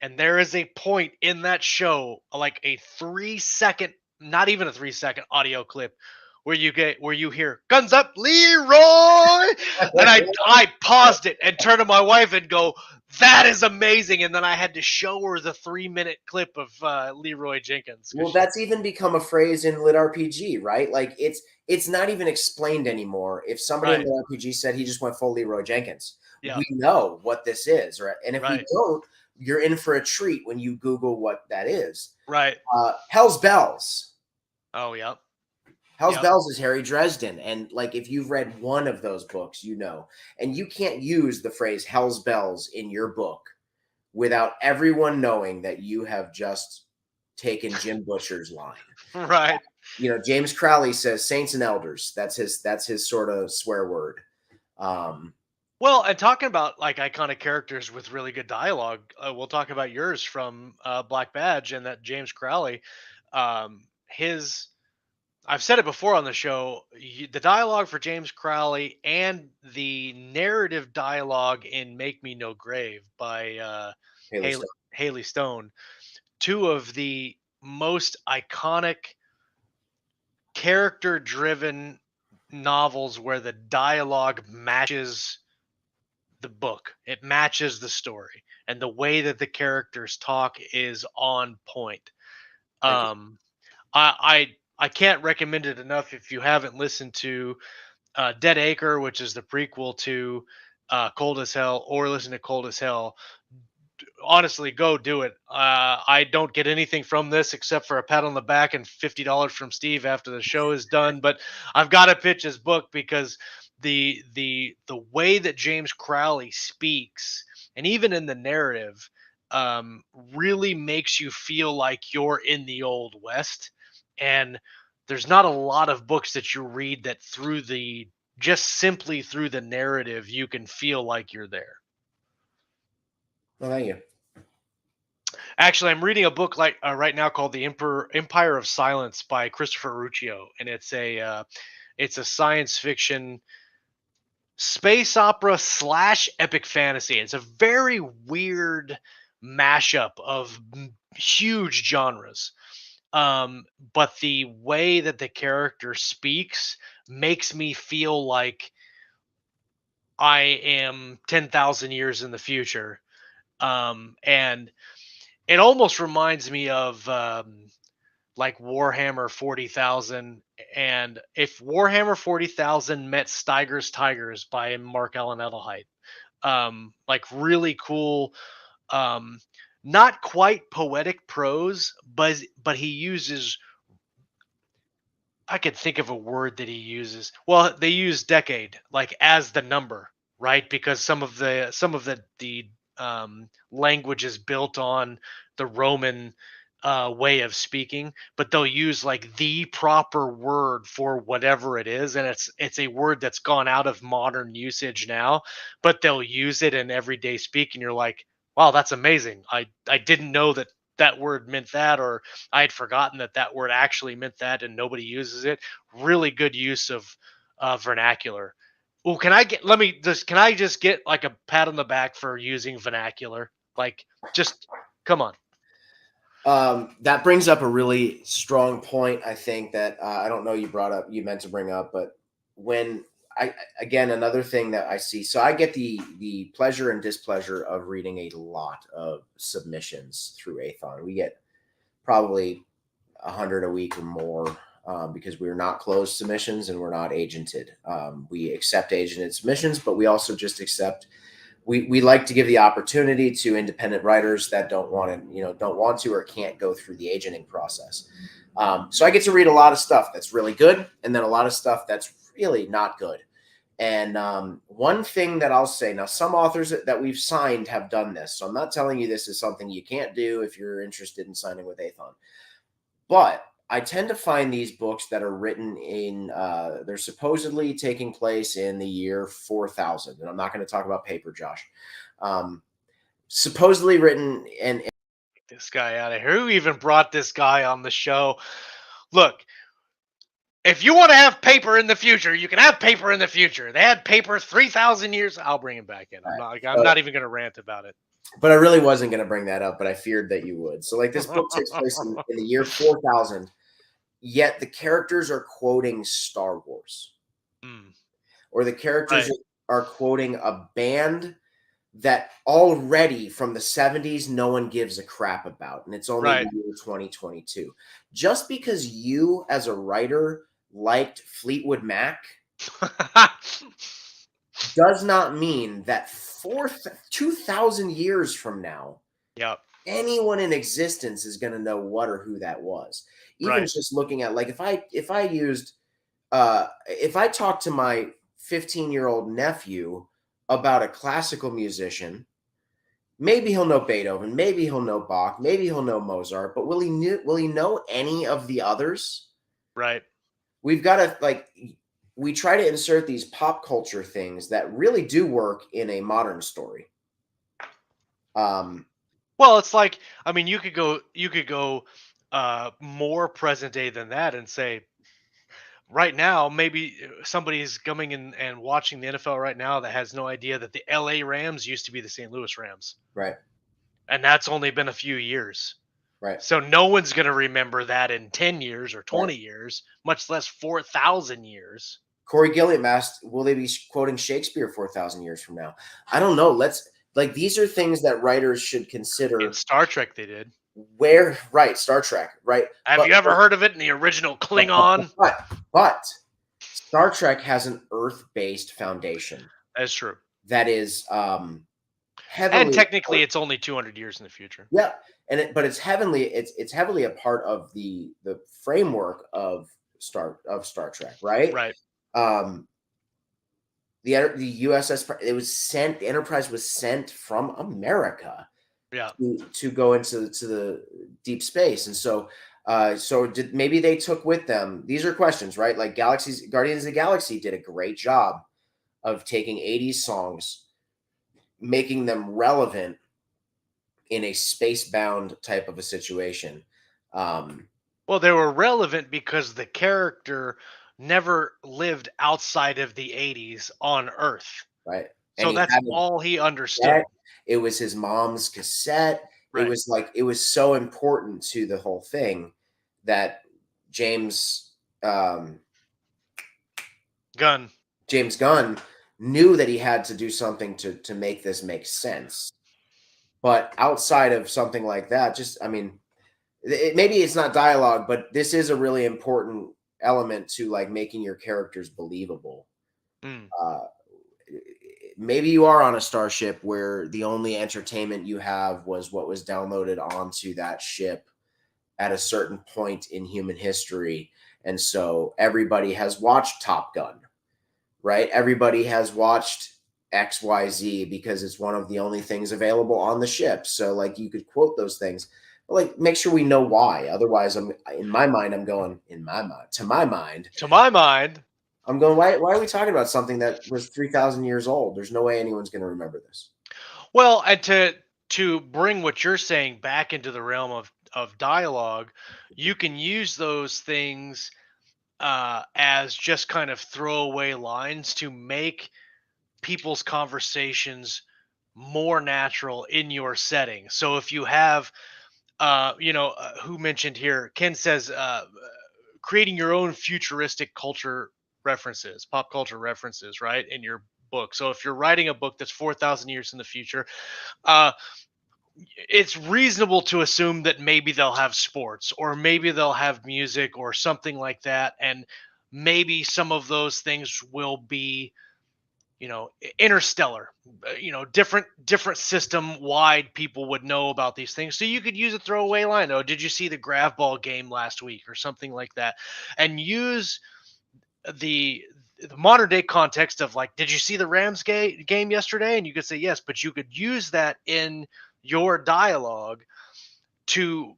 and there is a point in that show, like a 3-second, not even a 3-second audio clip, where you hear "Guns up, Leroy," and I paused it and turned to my wife and go, "That is amazing!" And then I had to show her the 3-minute clip of Leroy Jenkins. Well, that's even become a phrase in lit RPG, right? Like it's not even explained anymore. If somebody in the RPG said he just went full Leroy Jenkins, we know what this is, right? And if we don't, you're in for a treat when you Google what that is. Right. Hell's Bells. Oh, yeah. Hell's Bells is Harry Dresden. And like, if you've read one of those books, you know, and you can't use the phrase Hell's Bells in your book without everyone knowing that you have just taken Jim Butcher's line. Right. You know, James Crowley says saints and elders. That's his sort of swear word. Well, and talking about like iconic characters with really good dialogue, we'll talk about yours from Black Badge, and that James Crowley, I've said it before on the show, the dialogue for James Crowley and the narrative dialogue in Make Me No Grave by Haley Stone, two of the most iconic character-driven novels where the dialogue matches the book. It matches the story, and the way that the characters talk is on point. I can't recommend it enough if you haven't listened to Dead Acre, which is the prequel to Cold as Hell, or listen to Cold as Hell. Honestly, go do it. I don't get anything from this except for a pat on the back and $50 from Steve after the show is done. But I've got to pitch his book because the way that James Crowley speaks, and even in the narrative, really makes you feel like you're in the Old West. And there's not a lot of books that you read that just simply through the narrative, you can feel like you're there. Well, thank you. Actually, I'm reading a book right now called The Empire of Silence by Christopher Ruccio, and it's a science fiction space opera / epic fantasy. It's a very weird mashup of huge genres. But the way that the character speaks makes me feel like I am 10,000 years in the future. And it almost reminds me of like Warhammer 40,000. And if Warhammer 40,000 met Steiger's Tigers by Mark Allen Edelheit, like really cool, not quite poetic prose, but he uses, I could think of a word that he uses. Well, they use decade like as the number, right? Because some of the language is built on the Roman way of speaking, but they'll use like the proper word for whatever it is, and it's a word that's gone out of modern usage now, but they'll use it in everyday speak, and you're like, wow, that's amazing. I didn't know that word meant that, or I had forgotten that word actually meant that, and nobody uses it. Really good use of vernacular. Oh, can I just get like a pat on the back for using vernacular? Like, just come on. That brings up a really strong point, I think, that I don't know you meant to bring up, but when again, another thing that I see, so I get the pleasure and displeasure of reading a lot of submissions through Athon. We get probably 100 a week or more. because we're not closed submissions and we're not agented. We accept agented submissions, but we also just accept. We like to give the opportunity to independent writers that don't want to or can't go through the agenting process. So I get to read a lot of stuff that's really good, and then a lot of stuff that's really not good. And one thing that I'll say now, some authors that we've signed have done this. So I'm not telling you this is something you can't do if you're interested in signing with Athon. But I tend to find these books that are written in, they're supposedly taking place in the year 4000. And I'm not going to talk about paper, Josh. Supposedly written and this guy out of here. Who even brought this guy on the show? Look, if you want to have paper in the future, you can have paper in the future. They had paper 3,000 years. I'll bring him back in. I'm not even going to rant about it. But I really wasn't going to bring that up, but I feared that you would. So like this book takes place in the year 4000, yet the characters are quoting Star Wars. Or the characters are quoting a band that already from the 70s no one gives a crap about, and it's only the year 2022. Just because you as a writer liked Fleetwood Mac does not mean that 2,000 years from now anyone in existence is going to know what or who that was. Even just looking at, like, if I talk to my 15-year-old nephew about a classical musician, maybe he'll know Beethoven, maybe he'll know Bach, maybe he'll know Mozart, but will he know any of the others? Right. We've got to, we try to insert these pop culture things that really do work in a modern story. Well, it's like, I mean, you could go more present day than that and say, right now, maybe somebody's coming in and watching the NFL right now that has no idea that the LA Rams used to be the St. Louis Rams. Right. And that's only been a few years. Right. So no one's going to remember that in 10 years or 20 years, much less 4,000 years. Corey Gilliam asked, will they be quoting Shakespeare 4,000 years from now? I don't know. These are things that writers should consider. In Star Trek, they did. Star Trek, right? Have you ever heard of it in the original Klingon? But Star Trek has an Earth-based foundation. That's true. That is heavily, and technically, it's only 200 years in the future. Yeah, but it's heavily a part of the framework of Star Trek, right? Right. The USS the Enterprise was sent from America. Yeah. To go into the deep space, and so maybe they took with them. These are questions, right? Like Guardians of the Galaxy did a great job of taking 80s songs, making them relevant in a space-bound type of a situation. Well, they were relevant because the character never lived outside of the 80s on Earth. Right. So that's all he understood. It was his mom's cassette. Right. It was so important to the whole thing that James Gunn knew that he had to do something to make this make sense. But outside of something like that, maybe it's not dialogue, but this is a really important element to making your characters believable. Maybe you are on a starship where the only entertainment you have was what was downloaded onto that ship at a certain point in human history. And so everybody has watched Top Gun, right? Everybody has watched XYZ because it's one of the only things available on the ship. So you could quote those things, but make sure we know why. Otherwise, to my mind, I'm going, why are we talking about something that was 3,000 years old? There's no way anyone's going to remember this. Well, and to bring what you're saying back into the realm of dialogue, you can use those things as just kind of throwaway lines to make people's conversations more natural in your setting. So if you have, who mentioned here, Ken says, creating your own futuristic culture references, pop culture references, right, in your book. So if you're writing a book that's 4,000 years in the future, it's reasonable to assume that maybe they'll have sports, or maybe they'll have music or something like that, and maybe some of those things will be, interstellar, different system wide. People would know about these things, so you could use a throwaway line. Oh, did you see the Grav Ball game last week, or something like that, and use the modern day context of, like, did you see the Rams game yesterday? And you could say yes, but you could use that in your dialogue to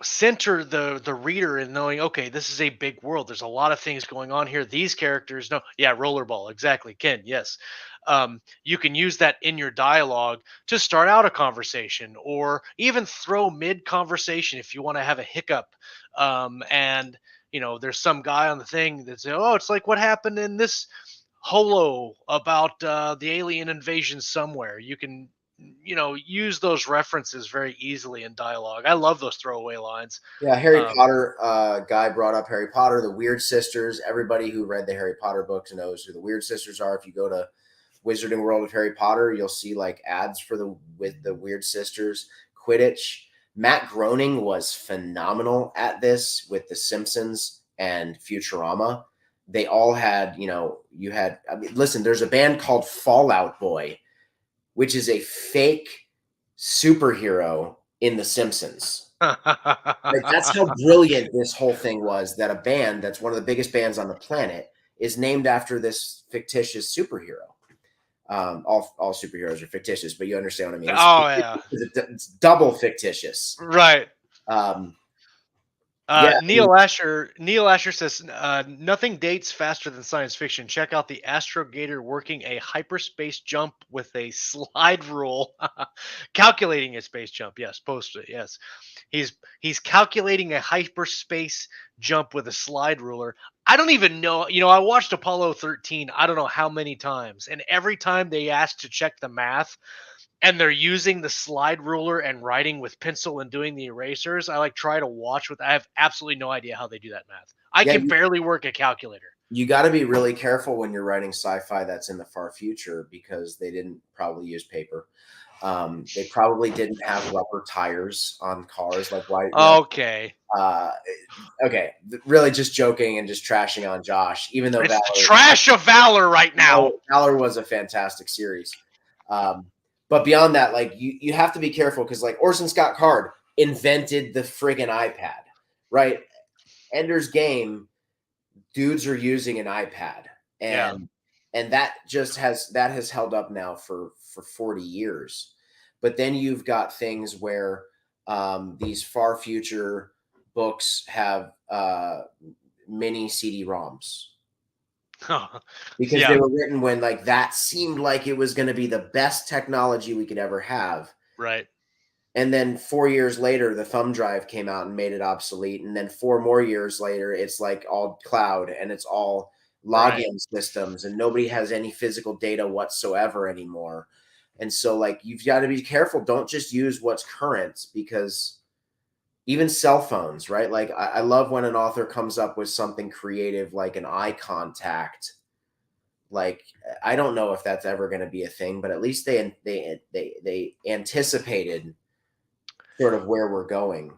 center the reader in knowing, okay, this is a big world. There's a lot of things going on here. These characters know. Yeah, rollerball. Exactly. Ken, yes. You can use that in your dialogue to start out a conversation, or even throw mid conversation if you want to have a hiccup. And there's some guy on the thing that says, oh, it's like what happened in this holo about the alien invasion somewhere. You can use those references very easily in dialogue. I love those throwaway lines. Yeah, Harry Potter guy brought up Harry Potter, the Weird Sisters. Everybody who read the Harry Potter books knows who the Weird Sisters are. If you go to Wizarding World of Harry Potter, you'll see like ads with the Weird Sisters. Quidditch. Matt Groening was phenomenal at this with The Simpsons and Futurama. They all had, listen, there's a band called Fall Out Boy, which is a fake superhero in The Simpsons. Like, that's how brilliant this whole thing was, that a band that's one of the biggest bands on the planet is named after this fictitious superhero. All superheroes are fictitious, but you understand what I mean. It's double fictitious. Right. Yeah, Neil Asher says, nothing dates faster than science fiction. Check out the astrogator working a hyperspace jump with a slide rule. Calculating a space jump. Yes, post it. Yes. He's calculating a hyperspace jump with a slide ruler. I don't even know. I watched Apollo 13. I don't know how many times. And every time they asked to check the math, and they're using the slide ruler and writing with pencil and doing the erasers, I try to watch I have absolutely no idea how they do that math. I can barely work a calculator. You got to be really careful when you're writing sci-fi that's in the far future, because they didn't probably use paper. They probably didn't have rubber tires on cars. Okay. Okay. Really just joking and just trashing on Josh, even though it's the trash of Valor right now. Valor was a fantastic series. But beyond that, you have to be careful, because Orson Scott Card invented the friggin' iPad, right? Ender's Game, dudes are using an iPad, and that has held up now for 40 years. But then you've got things where these far future books have mini CD-ROMs. Because they were written when that seemed like it was going to be the best technology we could ever have. Right. And then 4 years later, the thumb drive came out and made it obsolete. And then 4 more years later, it's all cloud, and it's all login systems, and nobody has any physical data whatsoever anymore. And so you've got to be careful. Don't just use what's current, because even cell phones, right? I love when an author comes up with something creative, like an eye contact. I don't know if that's ever going to be a thing, but at least they anticipated sort of where we're going.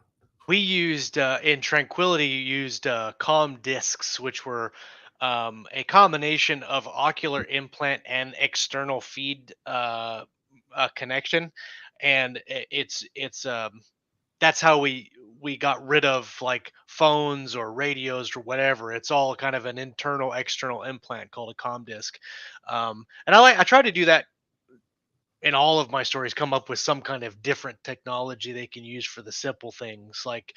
We used in Tranquility, used comm discs, which were a combination of ocular implant and external feed connection, and it's that's how we got rid of phones or radios or whatever. It's all kind of an internal external implant called a comm disc. And I try to do that in all of my stories, come up with some kind of different technology they can use for the simple things like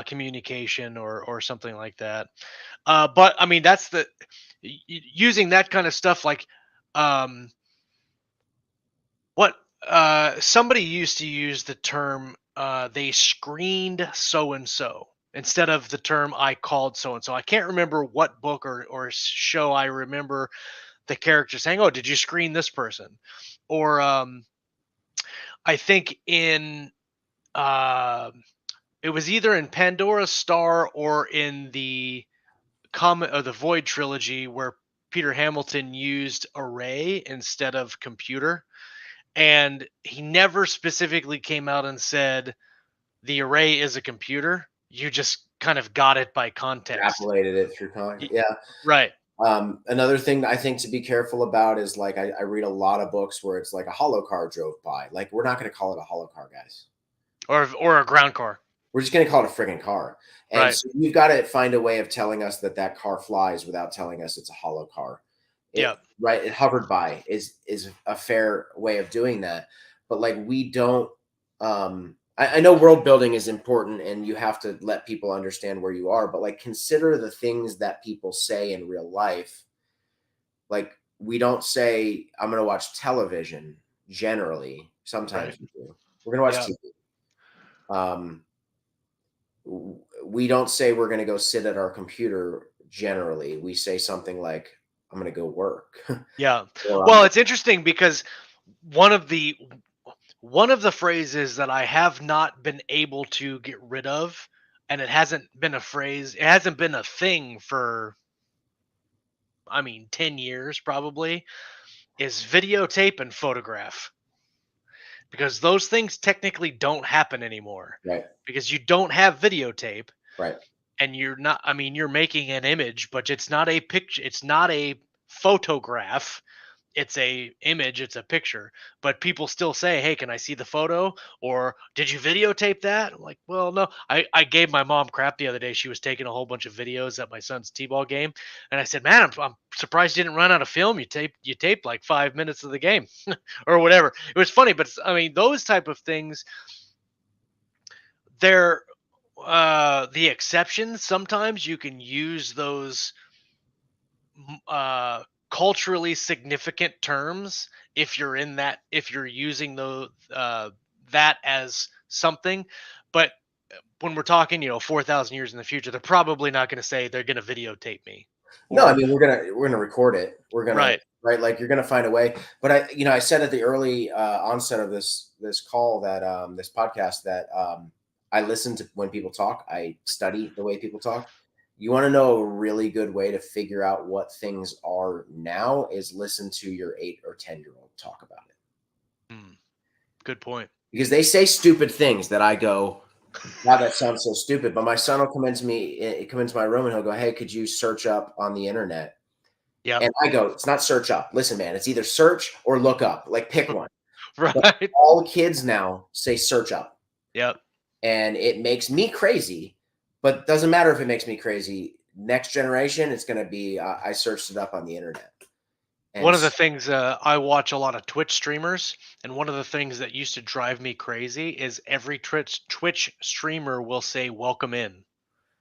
communication or something like that. But I mean, that's using that kind of stuff. Somebody used to use the term, they screened so-and-so instead of the term I called so-and-so. I can't remember what book or show I remember the character saying, oh, did you screen this person? Or I think in it was either in Pandora's Star or in the Comet or the Void trilogy, where Peter Hamilton used array instead of computer. and he never specifically came out and said the array is a computer. You just kind of got it by context. Extrapolated it through context. Yeah. Right. Another thing I think to be careful about is like I read a lot of books where it's like a hollow car drove by. Like we're not going to call it a hollow car, guys. Or a ground car. We're just going to call it a friggin' car. And Right. so you've got to find a way of telling us that that car flies without telling us it's a hollow car. Yeah. Right. It hovered by is a fair way of doing that. But like we don't. I know world building is important, and you have to let people understand where you are. But like consider the things that people say in real life. Like we don't say I'm going to watch television. Generally, sometimes we do. We're going to watch TV. We don't say we're going to go sit at our computer. Generally, we say something like, I'm going to go work. Yeah. Well, it's interesting because one of the phrases that I have not been able to get rid of, and it hasn't been a thing for, 10 years probably, is videotape and photograph. Because those things technically don't happen anymore. Right. Because you don't have videotape. Right. And you're making an image, but it's not a picture. It's not a photograph. It's a image. It's a picture. But people still say, hey, can I see the photo? Or did you videotape that? I'm like, well, no. I gave my mom crap the other day. She was taking a whole bunch of videos at my son's t-ball game. And I said, man, I'm surprised you didn't run out of film. You taped like 5 minutes of the game or whatever. It was funny, but those type of things, they're the exceptions. Sometimes you can use those culturally significant terms if you're using that as something. But when we're talking 4,000 years in the future, they're probably not going to say they're going to videotape me. No, we're gonna record it. We're gonna right. Like you're gonna find a way. But I said at the early onset of this call that this podcast that I listen to when people talk. I study the way people talk. You want to know a really good way to figure out what things are now is listen to your 8 or 10-year-old talk about it. Good point. Because they say stupid things that I go, wow, that sounds so stupid. But my son will come into my room and he'll go, hey, could you search up on the internet? Yeah. And I go, it's not search up. Listen, man, it's either search or look up. Like pick one. Right. But all kids now say search up. Yep. And it makes me crazy. But it doesn't matter if it makes me crazy. Next generation, it's going to be I searched it up on the internet. And one of the things I watch a lot of Twitch streamers, and one of the things that used to drive me crazy is every Twitch streamer will say "Welcome in."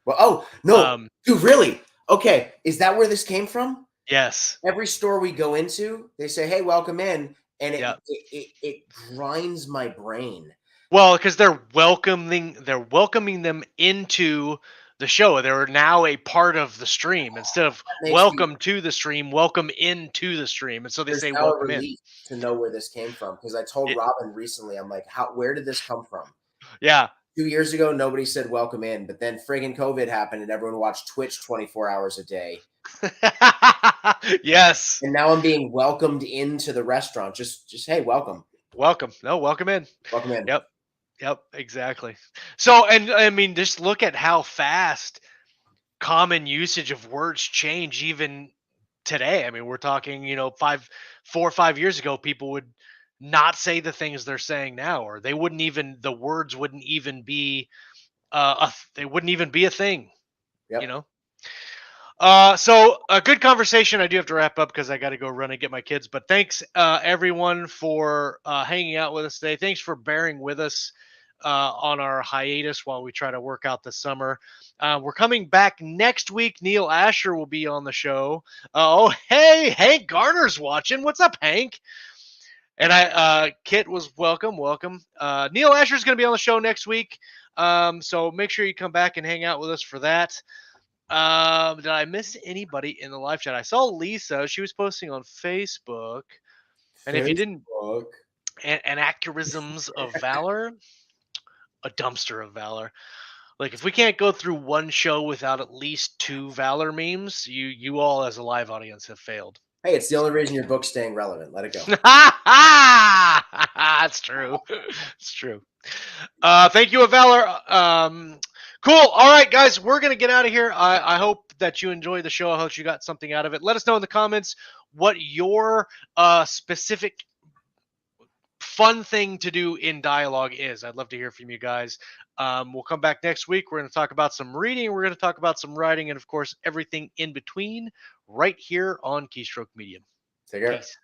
Well, oh no, dude, really? Okay, is that where this came from? Yes. Every store we go into, they say, "Hey, welcome in," and it grinds my brain. Well, because they're welcoming them into the show. They're now a part of the stream instead of welcome to the stream, welcome into the stream. And so they say welcome in. To know where this came from, because I told Robin recently, I'm like, where did this come from? Yeah. 2 years ago, nobody said welcome in, but then friggin' COVID happened and everyone watched Twitch 24 hours a day. Yes. And now I'm being welcomed into the restaurant. Just hey, welcome. Welcome. No, welcome in. Welcome in. Yep, exactly. So, and just look at how fast common usage of words change even today. We're talking, 4 or 5 years ago, people would not say the things they're saying now, or the words wouldn't even be they wouldn't even be a thing. Yep. So a good conversation. I do have to wrap up because I got to go run and get my kids, but thanks everyone for hanging out with us today. Thanks for bearing with us on our hiatus while we try to work out the summer. We're coming back next week. Neil Asher will be on the show. Hey, Hank Garner's watching. What's up, Hank? And Kit was welcome. Neil Asher's going to be on the show next week. So make sure you come back and hang out with us for that. Did I miss anybody in the live chat? I saw Lisa. She was posting on Facebook. And if you didn't, anachronisms of valor, a dumpster of valor. Like if we can't go through one show without at least 2 valor memes, you all as a live audience have failed. Hey, it's the only reason your book's staying relevant. Let it go. That's true. It's true. Thank you, Valor. Cool. All right, guys, we're gonna get out of here. I hope that you enjoyed the show. I hope you got something out of it. Let us know in the comments what your specific fun thing to do in dialogue is. I'd love to hear from you guys. We'll come back next week. We're going to talk about some reading. We're going to talk about some writing, and of course, everything in between right here on Keystroke Medium. Take care. Peace.